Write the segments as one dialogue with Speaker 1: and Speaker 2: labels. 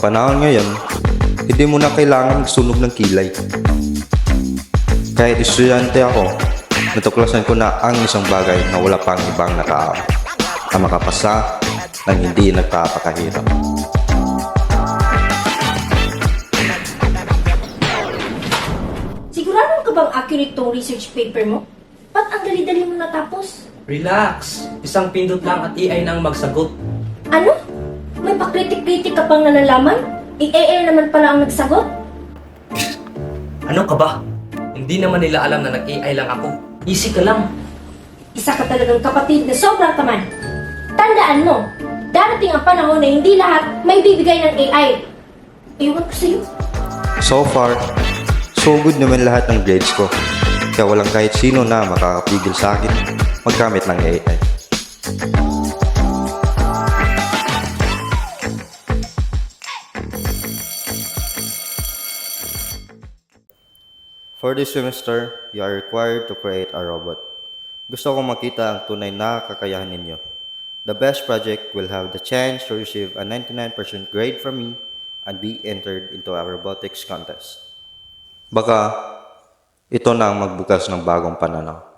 Speaker 1: panahon ngayon, hindi mo na kailangan magsunog ng kilay. Kahit estudyante ako, natuklasan ko na ang isang bagay na wala pang ibang nakaalam na makapasa ng hindi nagpapakahirap.
Speaker 2: Sigurado ka bang accurate tong research paper mo? Ba't ang dali-dali mo natapos?
Speaker 3: Relax! Isang pindot lang at AI na ang magsagot.
Speaker 2: Ano? May pakritik-kritik ka pang nalalaman? AI naman pala ang nagsagot?
Speaker 3: Ano ka ba? Hindi naman nila alam na nag-AI lang ako. Easy ka lang.
Speaker 2: Isa ka talagang kapatid na sobrang tamad. Tandaan mo, darating ang panahon na hindi lahat may bibigay ng AI. Ewan ko sa'yo.
Speaker 1: So far, so good naman lahat ng grades ko. Kaya walang kahit sino na makakapigil sa akin maggamit ng AI. For this semester, you are required to create a robot. Gusto kong makita ang tunay na kakayahan ninyo. The best project will have the chance to receive a 99% grade from me and be entered into a robotics contest. Baka ito na ang magbukas ng bagong pananaw.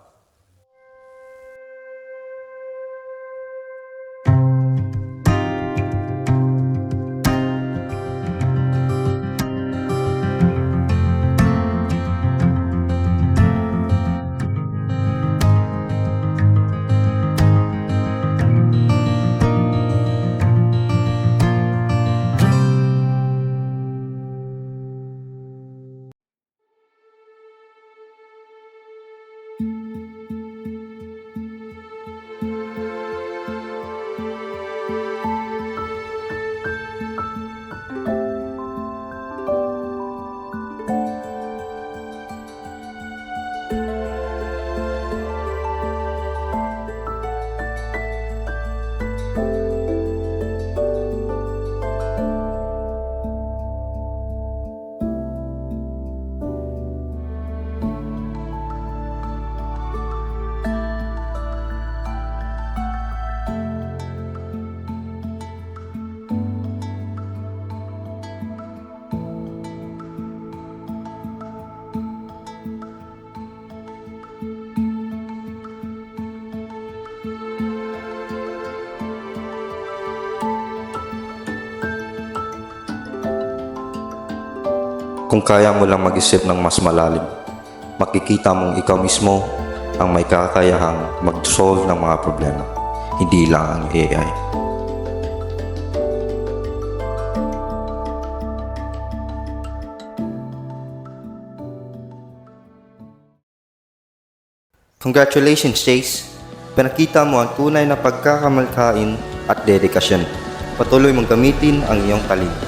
Speaker 1: Kung kaya mo lang mag-isip ng mas malalim, makikita mong ikaw mismo ang may kakayahang mag-solve ng mga problema, hindi lang ang AI. Congratulations, Chase! Pinakita mo ang tunay na pagkakamalkain at dedikasyon. Patuloy mong gamitin ang iyong talino.